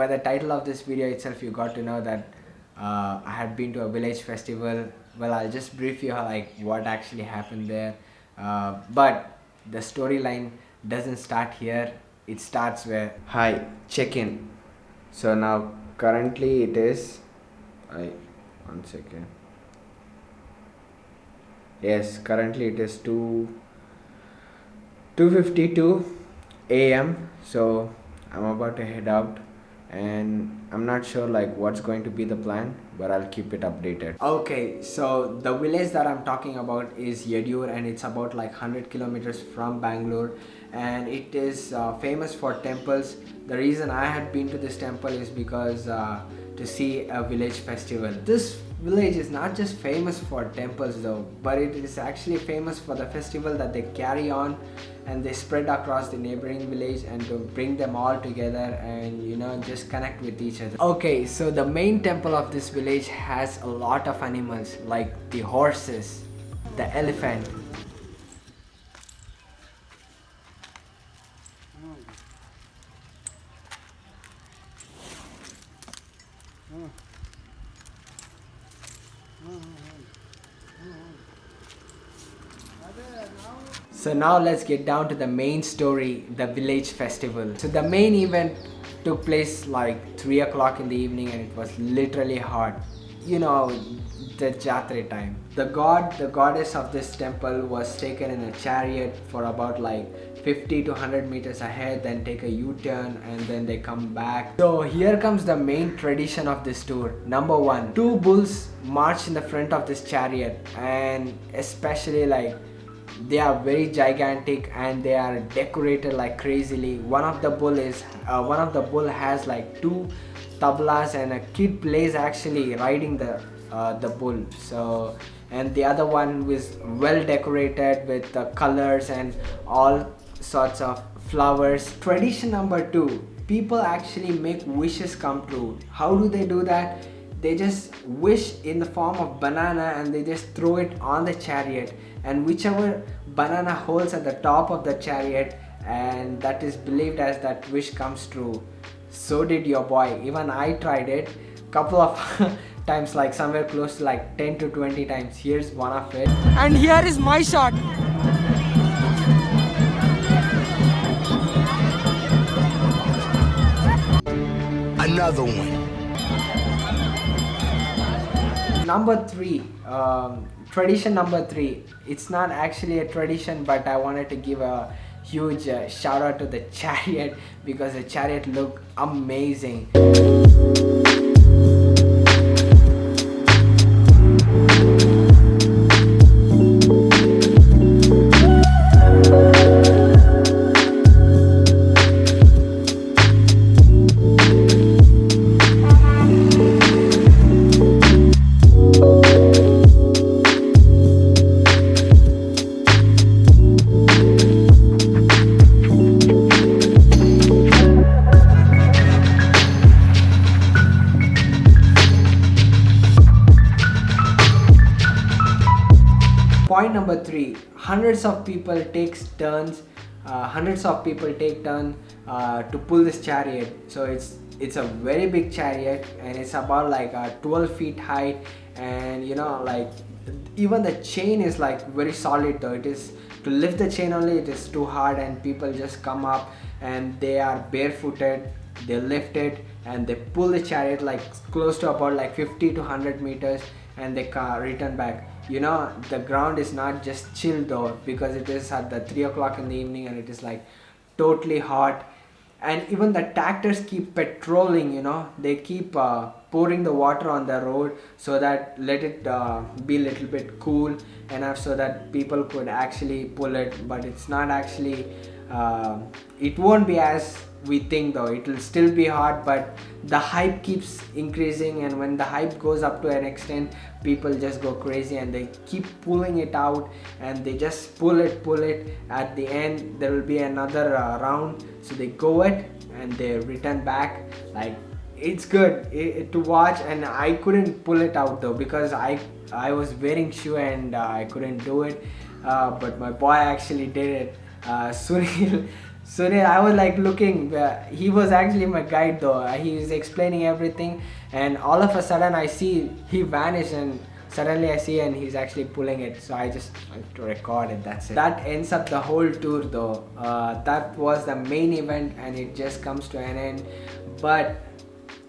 by the title of this video itself, you got to know that I had been to a village festival. Well, I'll just brief you like what actually happened there. But the storyline doesn't start here. It starts where hi, check in. So now currently it is 1 second. Yes, currently it is 2:52 a.m. So I'm about to head out, and I'm not sure like what's going to be the plan, but I'll keep it updated. Okay, so the village that I'm talking about is Yadiyur, and it's about like 100 kilometers from Bangalore, and it is famous for temples. The reason I had been to this temple is because to see a village festival. This village is not just famous for temples though, but it is actually famous for the festival that they carry on and they spread across the neighboring village, and to bring them all together and just connect with each other. Okay, so the main temple of this village has a lot of animals like the horses, the elephant, So now let's get down to the main story, the village festival. So the main event took place like 3 o'clock in the evening, and it was literally hot. The Jatre time. The goddess of this temple was taken in a chariot for about like 50 to 100 meters ahead, then take a U-turn, and then they come back. So here comes the main tradition of this tour. Number one, two bulls march in the front of this chariot, and especially like they are very gigantic and they are decorated like crazily. One of the bull has like two tablas, and a kid plays actually riding the bull. So, and the other one was well decorated with the colors and all sorts of flowers. Tradition number two, people actually make wishes come true. How do they do that? They just wish in the form of banana, and they just throw it on the chariot, and whichever banana holds at the top of the chariot, and that is believed as that wish comes true. So did your boy. Even I tried it couple of times, like somewhere close to like 10 to 20 times. Here's one of it, and here is my shot. Another one. Number three, tradition number three. It's not actually a tradition, but I wanted to give a huge shout out to the chariot, because the chariot looked amazing. Point number three, hundreds of people take turns to pull this chariot. So it's a very big chariot, and it's about like 12 feet high, and like even the chain is like very solid though. It is to lift the chain only, it is too hard, and people just come up and they are barefooted, they lift it and they pull the chariot like close to about like 50 to 100 meters, and they return back. The ground is not just chill though, because it is at the 3 o'clock in the evening, and it is like totally hot. And even the tractors keep patrolling, they keep pouring the water on the road, so that let it be a little bit cool enough so that people could actually pull it. But it's not actually it won't be as we think though. It will still be hot, but the hype keeps increasing, and when the hype goes up to an extent, people just go crazy and they keep pulling it out, and they just pull it. At the end there will be another round, so they go it and they return back. Like, it's good to watch, and I couldn't pull it out though, because I was wearing shoe and I couldn't do it, but my boy actually did it. Sunil Sunil, I was like looking, he was actually my guide though. He was explaining everything, and all of a sudden I see he vanished, and suddenly I see and he's actually pulling it. So I just went to record it, that's it. That ends up the whole tour though. That was the main event and it just comes to an end. But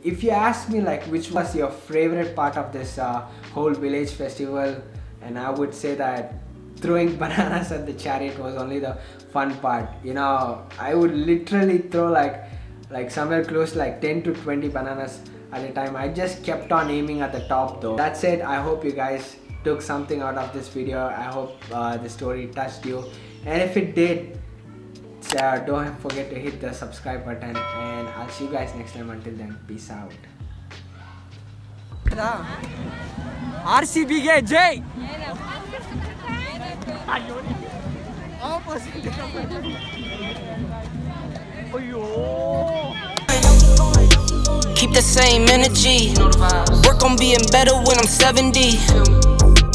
if you ask me like which was your favorite part of this whole village festival, and I would say that throwing bananas at the chariot was only the fun part. You know, I would literally throw like somewhere close to like 10 to 20 bananas at a time. I just kept on aiming at the top though. That's it. I hope you guys took something out of this video. I hope the story touched you, and if it did, don't forget to hit the subscribe button, and I'll see you guys next time. Until then, peace out. RCB ಗೆ ಜೈ. Keep the same energy. Work on being better when I'm 70.